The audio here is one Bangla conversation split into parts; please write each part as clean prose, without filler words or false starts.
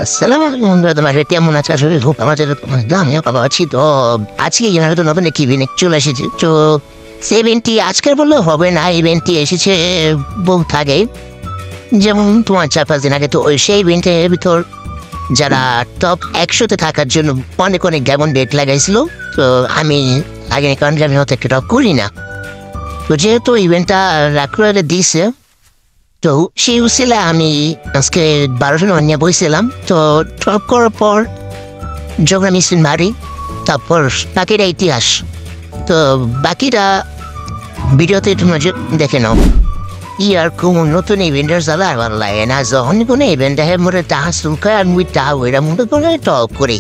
আসসালামু আলাইকুম বন্ধুরা, তোমার কেমন আছে? আসলে খুব আমাদের আমিও ভালো আছি। তো আজকে হয়তো নতুন একটি ইভেন্ট চলে এসেছে। তো ইভেন্টটি আজকের বললেও হবে না, ইভেন্টটি এসেছে বহু আগে, যেমন তোমার 4-5 দিন আগে। তো ওই সেই ইভেন্টের ভিতর যারা টপ 100-তে থাকার জন্য অনেক অনেক যেমন ডেট লাগাইছিল। তো আমি আগে কারণ আমি হয়তো একটা টপ করি না, তো যেহেতু ইভেন্টটা রাখলে দিয়েছে, তো সেই উচিলে আমি আজকে 12জন নিয়ে বইছিলাম। তো টপ করার পর যখন আমি স্পিন মারি, তারপর বাকিটা ইতিহাস। তো বাকিটা ভিডিওতে তোমরা দেখে নাও। আর কোনো নতুন ইভেন্টের জ্বালা আর ভালো লাগে না। যখন কোনো ইভেন্ট দেখে মনে টাকা শুল্কায় আর মুই টাকা ওইটা মনে করে টপ করি।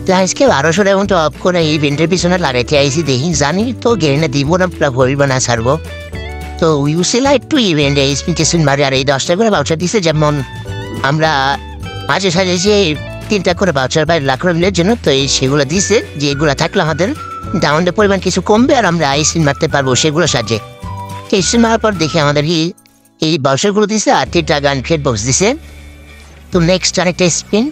তো আজকে 1200 এমন টপ করে ইভেন্টের পিছনে লাগাইতে আইসি, দেখি জানি তো গেরিনা দিব না, ভরিব না ছাড়বো। তো ইউসিলা একটু ইভেন্টে স্পিন মারি, আর এই 10টা করে বাউচার দিছে। যেমন আমরা মাঝে সাঝে যে 3টা করে বাউচার বাইরে লাখের জন্য, তো সেগুলো দিছে, যে এগুলো থাকলে আমাদের ডাউনের পরিমাণ কিছু কমবে আর আমরা স্পিন মারতে পারবো সেগুলো সাহায্যে। স্পিন মারার পর দেখি আমাদের এই বাউচারগুলো দিছে আর 3টা গান ক্রিয়েট বক্স দিছে। তো নেক্সট আরেকটা স্পিন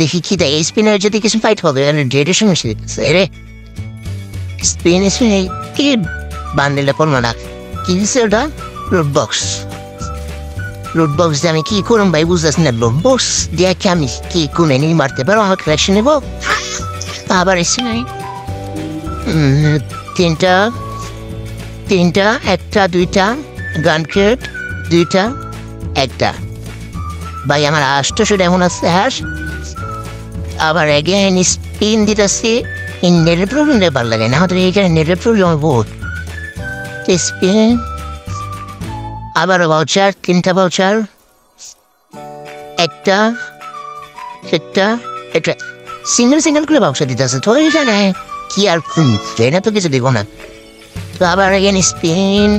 দেখি কি দেয়। এই স্পিনের যদি কিছু ফাইট হবে ডেটের সমস্যা রে স্পিন স্পিন কি বান্ডেলে পড়বো না। কি দিচ্ছে ওটা? Root box. রুট বক্স দিয়ে আমি কি করুন ভাই বুঝতেছি না। রুট বক্স দিয়ে কি আমি কি কোন এনিমি মারতে পারো? আমার কালেকশন নেব আবার এসে নাই। 3টা 1টা 2টা গান ক্রিয়েট, 2টা 1টা। ভাই আমার 800 এমন আছে হ্যাঁ। আবার এগেন স্পিন দিতেছি। এই নেটের প্রবলেম ভালো লাগে না আমাদের, এইখানে নেটের প্রবলেম বহুত। স্পিন আবার ভাউচার, 3টা ভাউচার, 1টা 1টা সিঙ্গেল করে ভাউচার দিতে আছে। তো এইখানে কি আর ট্রেনে তো কিছু দিব না। তো আবার এগেন স্পিন,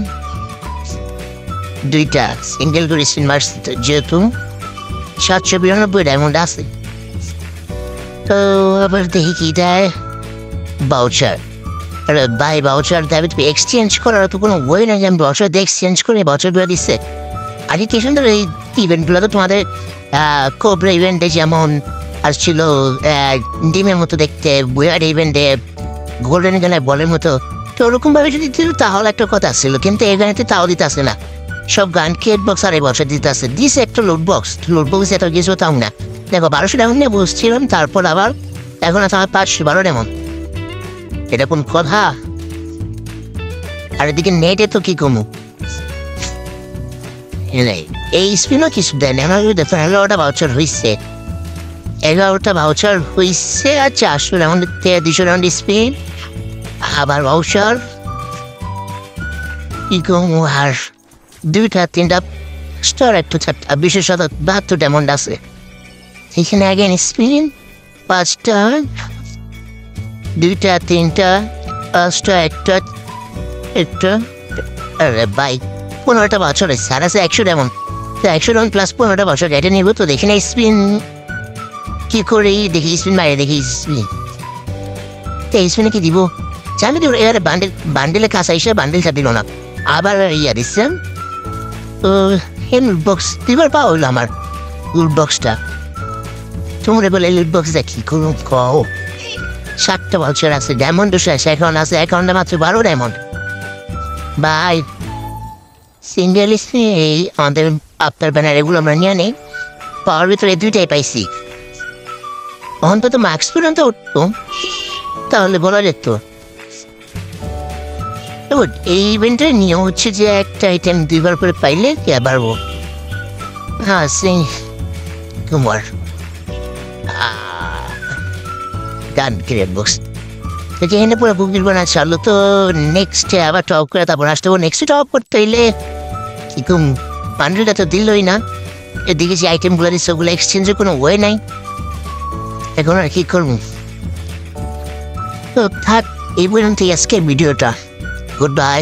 2টা সিঙ্গেল করে স্পিন মারছি, যেহেতু 792 ডায়মন্ড আছে। তো আবার দেখি কি দেয় ভাউচার। আরে ভাই ভাউচার দেবে তুমি এক্সচেঞ্জ করার তো কোনো ওয়ে না যে আমি ভাউচার দিয়ে এক্সচেঞ্জ করে ভাউচারগুলো দিচ্ছে। আর কি সুন্দর এই ইভেন্টগুলো তো তোমাদের কোবরা ইভেন্টে যেমন আসছিল ডিমের মতো দেখতে, ওয়ার ইভেন্টে গোল্ডেন গানের বলের মতো। তো ওরকমভাবে যদি দিত তাহলে একটা কথা ছিল, কিন্তু এখানে তাও দিতে আসে না। সব গান ক্রিয়েট বক্স আর এই ভাউচার দিতে আসে। দিছে একটা লোড বক্স এত কিছু তাও না। দেখো 1200 ডায়মন্ড নিয়ে বসছিলাম, তারপর আবার এখন আছে আমার 512 ডায়মন্ড। এটা কোন কথা? আর এদিকে নেটে তো কি কমু এই স্পিনও কিছু দেয় না। আমার 11টা ভাউচার হয়েছে, 11টা ভাউচার হয়েছে। আচ্ছা 800 রাউন্ড 200 রাউন্ড স্পিন আবার ভাউচার কি কমু। আর 2টা 3টা স্টার 1 4টা 72 ডায়মন্ড আছে। এখানে আগেন স্পিন 5টা 2টা 3টা 5টা 1টা। আরে ভাই 15টা বছর সার আছে 100 ডায়মন্ড। তো 100 ডায়মন্ড প্লাস 15টা বছর এটা নিব। তো দেখি না স্পিন কি করি, দেখি স্পিন মারে, দেখি স্পিন। তো স্পিনে কি দিব জানি দিব। এবারে বান্ডেলে কাছে এসে বান্ডেলটা দিল না, আবার ইয়া দিচ্ছেন। তো লুট বক্স দিবার পাওয়া হইলো আমার লুট বক্সটা। তোমরা বলে লুট বক্স দেখি কোনো কও 7টা ভাউচার আছে, ডায়মন্ড শেষ, এখন আছে অ্যাকাউন্টে মাত্র 12 ডায়মন্ড। ভাই সিঙ্গেল এই আমাদের আপনার ব্যানার এগুলো আমরা নিয়ে নেই। পাওয়ার ভিতরে 2টাই পাইছি। অন্তত মার্কস পর্যন্ত উঠতো তাহলে বলা যেত। এই ইভেন্টের নিয়ম হচ্ছে যে একটা আইটেম 2বার করে পাইলে কে পারবো। হ্যাঁ কুমার গান ক্রিয়েট বক্স এখানে পুরো বুক দিব না চালু। তো নেক্সটে আবার টপ করে তারপর আসতে হবে। নেক্সটে টপ করতে হইলে কিরকম বান্ডেলটা তো দিলই না। এদিকে যে আইটেমগুলো দিচ্ছে ওগুলো এক্সচেঞ্জের কোনো ওয়ে নাই। এখন আর কি করবো। তো থাক এই পর্যন্ত আজকে ভিডিওটা। Good bye.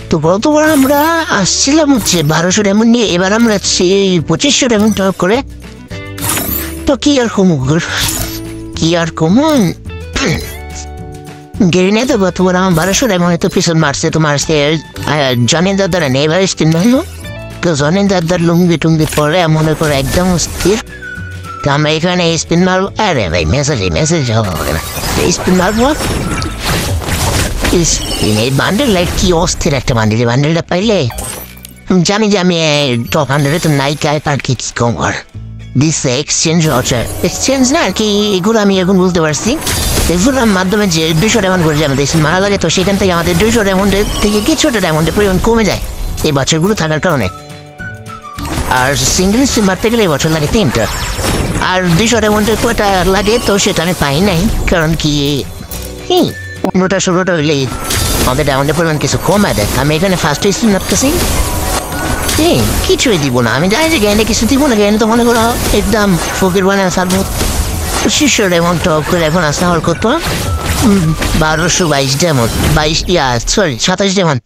তো বর্তমানে আমরা আসছিলাম হচ্ছে 1200 ডায়মন্ড নিয়ে, এবার আমরা 2500 ডায়মন্ড টপ করে। তো কি আর কমন গেরিনে তো বর্তমানে আমার 1200 ডায়মন্ড তো পিছন মারছে। তোমার জানিয়ে দাদা নেই এবার স্টিন ভালো তো জনিদারদার লুঙ্গি টুঙ্গি পরে মনে করে একদম স্থির। তো আমরা এখানে স্পিন মারবো। আরে ভাই মেসেজ হবে না, স্পিন মারবো। এই বান্ডেল লাইট কি অস্থির একটা বান্ডেল, বান্ডেলটা পাইলে জানি যে আমি টপ 100 তো নাইকায় আর কি কম আর দিচ্ছে এক্সচেঞ্জ ভাউচার। এক্সচেঞ্জ না আর কি, এগুলো আমি এখন বুঝতে পারছি। এগুলোর মাধ্যমে যে 200 ডায়মন্ড করে যে আমাদের মারা লাগে, তো সেখান থেকে আমাদের 200 ডায়মন্ডের থেকে কিছুটা ডায়মন্ডের পরিমাণ কমে যায় এই বছরগুলো থাকার কারণে। আর সিঙ্গেল স্পিন মারতে গেলে এই বছর লাগে 3টা। আর 200 ডায়মন্ডের কয়টা লাগে তো সেটা আমি পাই নাই, কারণ কি 15টা 16টা হইলে আমাদের ডায়মন্ডের পরিমাণ কিছু কমে দেয়। আমি এখানে ফার্স্ট স্পিন মারতেছি, কিছুই দিব না। আমি জানি যে জ্ঞানে কিছু দিব না, জ্ঞানে তো মনে করো একদম ফকির বানায় সারবো। শিষ্য ডায়মন্ড টপ করে এখন আসা হওয়ার কত 1222 ডায়মন্ড, 27 ডায়মন্ড।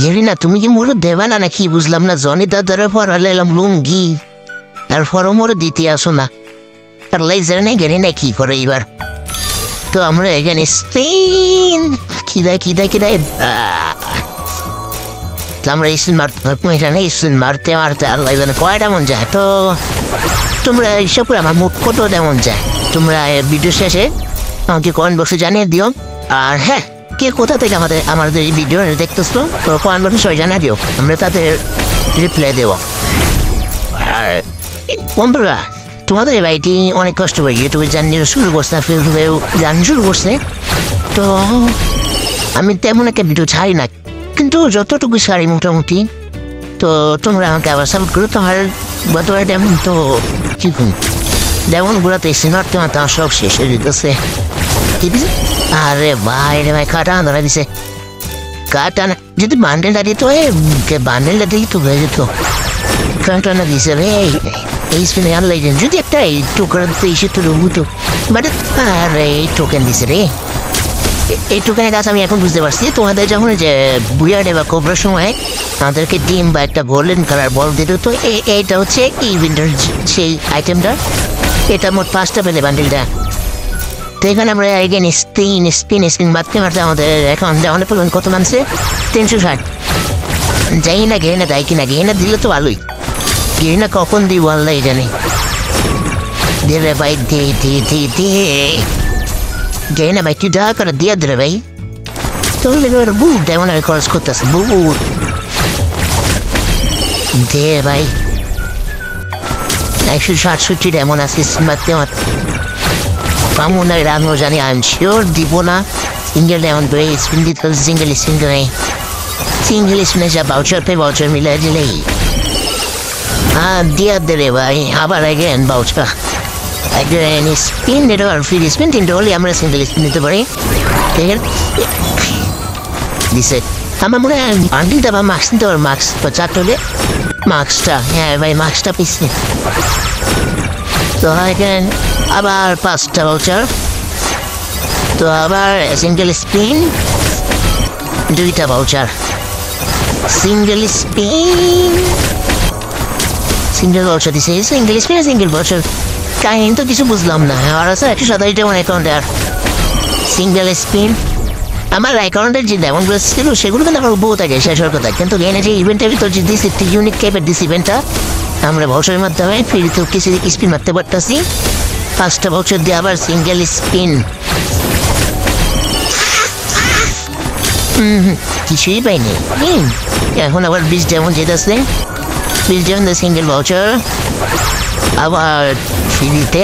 ঘেরি না, তুমি কি মোড় দেবা না নাকি বুঝলাম না। জনি দাদার পর এলাম লুঙ্গি, তারপরও মোড় দিতে আসো না। আর লাইজার নেই ঘেরি না, কি করে এবার। তো আমরা এখানে স্পেন কিদায় আমরা মারতে আল্লাহ জানে কয়টা মন যায়। তো তোমরা হিসাব করে আমার মুখ কত তেমন যায় তোমরা ভিডিও শেষে আমাকে কমেন্ট বক্সে জানিয়ে দিও। আর হ্যাঁ, কে কোথা থেকে আমাদের এই ভিডিও দেখতেছো তো কমেন্ট বক্সে সবাই জানিয়ে দিও, আমরা তাদের রিপ্লাই দেব। আর বন্ধুরা, তোমাদের বাড়িটি অনেক কষ্ট করে ইউটিউবে জানিয়ে শুরু করছে, ফেসবুকেও জান শুরু করছে। তো আমি তেমন একটা ভিডিও ছাড়ি না, কিন্তু যতটুকু ছাড়ি মোটামুটি। তো তোমরা আমাকে আবার সাপোর্ট করো। তোমার গতবার যেমন তো কি যেমন ঘোরাতে সিনার তোমার তোমার সব শেষ হয়ে যেতেছে। কি দিছে? আরে ভাই রে ভাই, কাটা ধরা দিছে। কাটা না, যদি বান্ডেলটা দিত বান্ডেলটা দিই তো হয়ে যেত। কাটা না দিছে রে, এই স্পিনে আনলাই যদি একটা এই টোকেন দিতে এসে তো রুবুতো, বাট আরে এই টোকেন দিছে রে। এই টোকেনের কাজ আমি এখন বুঝতে পারছি। তোমাদের যখন যে বুয়ার্ডে বা কোবরার সময় আমাদেরকে ডিম বা একটা গোল্ডেন কালার বল দিত, তো এইটা হচ্ছে ইভেন্টের সেই আইটেমটা। এটা মোট 5টা পেলে বান্ডেলটা। তো এখানে আমরা এগেন স্পিন মারতে আমাদের এখন অনেক পরিমাণ কত মানছে 360। যাই না গেয়ে দেয় কিনা, গেয়ে দিলে তো ভালোই। গেয়ে কখন দিব আল্লাহ জানি। দে রে ভাই, দে গেয়ে ভাই, তুই দেখা করে দিয়ে দে রে ভাই। তাহলে বুট তেমন আমি খরচ করতেছি, বুট দে ভাই। 167 এমন আছে মারতে পামো না, রানও জানি। আমি শিওর দিব না। সিঙ্গেল এমন ধরে স্পিন দিতে সিঙ্গেল স্পিনে যা বাউচার মিলে দিলেই দিয়া দে রে ভাই। আবার এগেন বাউচার স্পিন দিতে আর ফ্রি স্পিন 3টে হলে আমরা সিঙ্গেল স্পিন দিতে পারি। দিছে আমার মনে হয় বান্ডিলটা বা মাস্ক নিতে পারো, মাস্ক বা 4টে হলে মাস্কটা। হ্যাঁ ভাই, মাস্কটা পিছনে। তো এখানে আবার 5টা ভাউচার। তো আবার সিঙ্গেল স্পিন 2টা ভাউচার, সিঙ্গেল ভাউচার দিছে। সিঙ্গেল স্পিন সিঙ্গেল ভাউচার কাহিনী তো কিছু বুঝলাম না। আর আছে 127 আমার অ্যাকাউন্টে। আর সিঙ্গেল স্পিন আমার অ্যাকাউন্টের যে ডায়মন্ডগুলো ছিল সেগুলো কিন্তু আমার বহুত আগে শেষ হওয়ার কথা। কিন্তু এনে যে ইভেন্টের ভিতর যে দিস একটি ইউনিক টাইপের দিস ইভেন্টটা, আমরা ভাউচারের মাধ্যমে ফ্রিতে কিছু স্পিন মারতে পারতেছি। 5টা ভাউচার দিয়ে আবার সিঙ্গেল স্পিন। কিছুই পাইনি। এখন আবার 20 ডায়মন্ড যেতেছে, 20 ডায়মন্ড সিঙ্গেল ভাউচার। আবার ফ্রিতে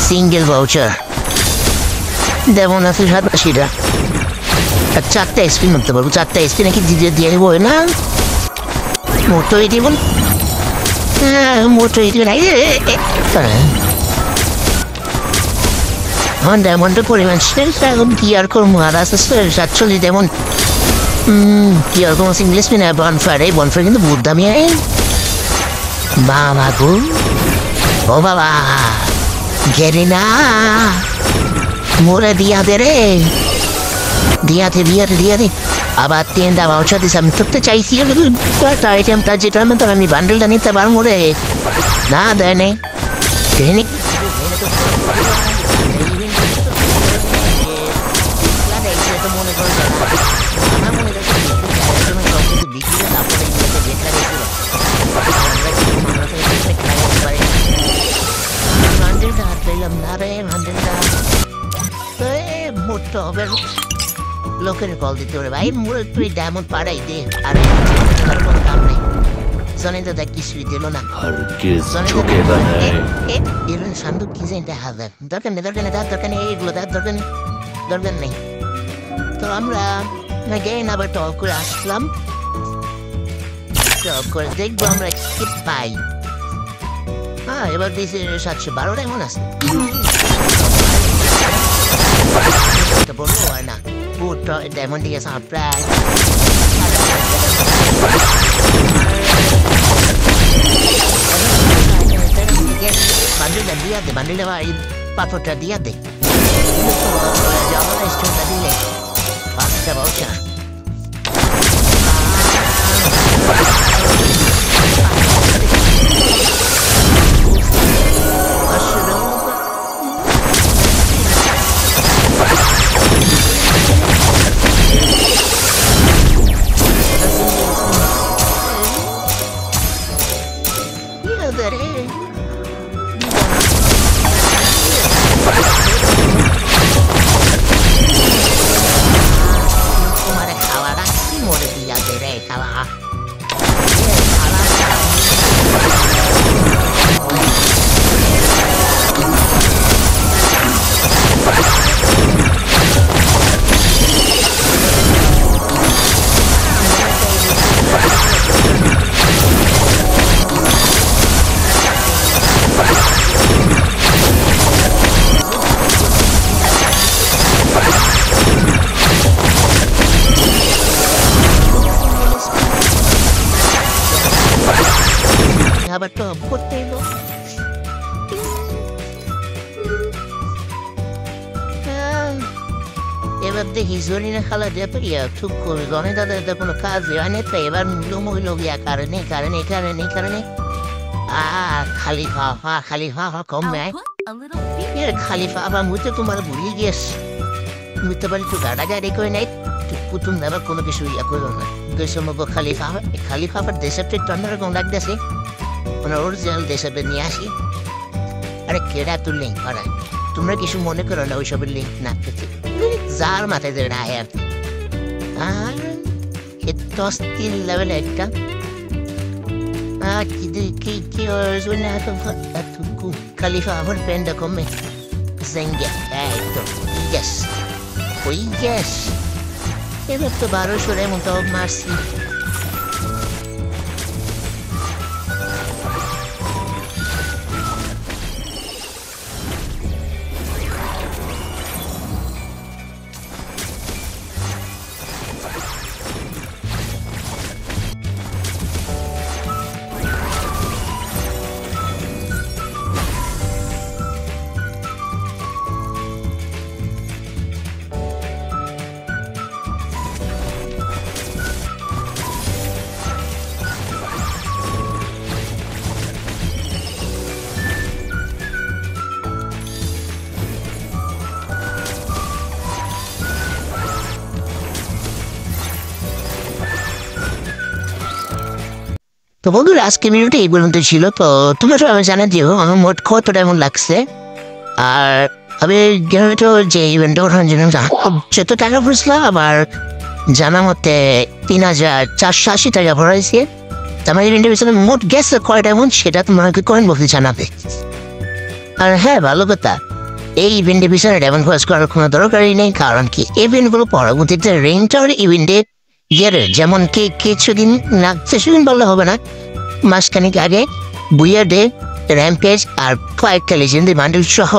সিঙ্গেল ভাউচার যেমন আছে 87টা। আর 4টা স্পিন মারতে পারবো। 4টা স্পিনে কি দিয়ে দেবো না? মোটই দিব না, মোটই দিব না। আমার ডায়মন্ডের পরিমাণ শেষ। এখন কি আর করবো? আর আস্তে আস্তে 47 ডায়মন্ড। কি আর কোনো সিঙ্গেল স্পিন বনফায়ার। এই বনফায়ার কিন্তু বহুত দামি। বাবা গো, ও বাবা, গেরি না মোরে দিয়া দে রে, দিয়া দে। আবার 3টা ভাউচার দিছে। আমি করতে চাইছি আইটেমটা, যেটা আমি বান্ডেলটা নিতে পারবো রে। না দেয় নেই। মনে করে টবের লোকের কল দিতে পারে ভাই মোর তুই ডায়মন্ড পাড়াই দে আর কোনো কাম নেই জানি তো দেখ কিছুই দিল না हरगिज झुकेगा नहीं এর সান্দুক কি জানি দেখা যায় দরকার নেই দরকার নেই এইগুলো দরকার নেই তো আমরা again আবার টক করে আসলাম টক করে দেখবো আমরা কি পাই হ্যাঁ এবার দিয়েছে 712 এমন আছে তো বলবো হয় না পুরো ডায়মন্ড দিয়ে আমার প্রায় বান্ডিলটা পাথরটা দিয়া দে স্টোনটা দিলে পাঁচটা বাউচা আবার তো করতে এলো এবার দেখি জরিনা খালা দেবে ঠিক করে জনে দাদা কোনো কাজ হয় না তো এবার মহিল গিয়া কারণে খালিফা কম নেয় খালিফা আবার মুতে তোমার ভুলিয়ে গিয়েছ মুতে পারি তো গাড়ি করে নেই কুতুম নেবার কোনো কিছু ইয়া করলো না দুইসমগ্র খালিফা আবার দেশের তো একটু অন্যরকম লাগতেছে অরিজিনাল দেশের নিয়ে আসি আরে কেডা তোর লিঙ্ক করায় তোমরা কিছু মনে করো না ওইসবের লিঙ্ক না যার মাথায় ধরে না আর এত অস্থির লেভেলে একটা খালিফা আমার প্যান্ডা কমে জেঙ্গে একদম ইয়েস এবার তো 1200 এমন তো মারছি তো বন্ধুরা আজকে ভিডিওটা এই পর্যন্ত ছিল তো তোমরা সবাই জানা দিও আমার মোট কতটা এমন লাগছে আর আমি তো যে ইভেন্টটা ওঠানোর জন্য যত টাকা পড়ছিলাম আবার জানা মতে 3480 টাকা ভরাইছে আমার ইভেন্টের পিছনে মোট গেছে কয়টা এমন সেটা তোমাকে কমেন্ট বক্সে জানাবে আর হ্যাঁ ভালো কথা এই ইভেন্টের পিছনে ডায়মন্ড খরচ করার কোনো দরকারই নেই কারণ কি ইভেন্টগুলো পরবর্তীতে রেঞ্টার ইভেন্টে যেমন কি কিছুদিন না কিছুদিন বললে হবে না মাসখানিক আগে বুইয়া ডে র্যাম্পেজ আর কয়েকটা লেজেন্ডারি বান্ডেল সহ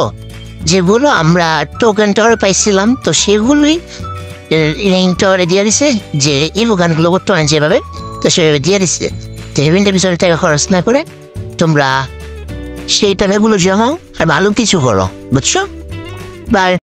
যেগুলো আমরা টোকেন টাওয়ারে পাইছিলাম তো সেগুলোই রেঞ্জ টাওয়ারে দিয়ে দিছে যে ইভোগানগুলো বর্তমানে যেভাবে তো সেভাবে দিয়ে দিচ্ছে তো ইভেন্টের পিছনে টাকা খরচ না করে তোমরা সেই টাকাগুলো জমাও আর ভালো কিছু করো বুঝছো বাই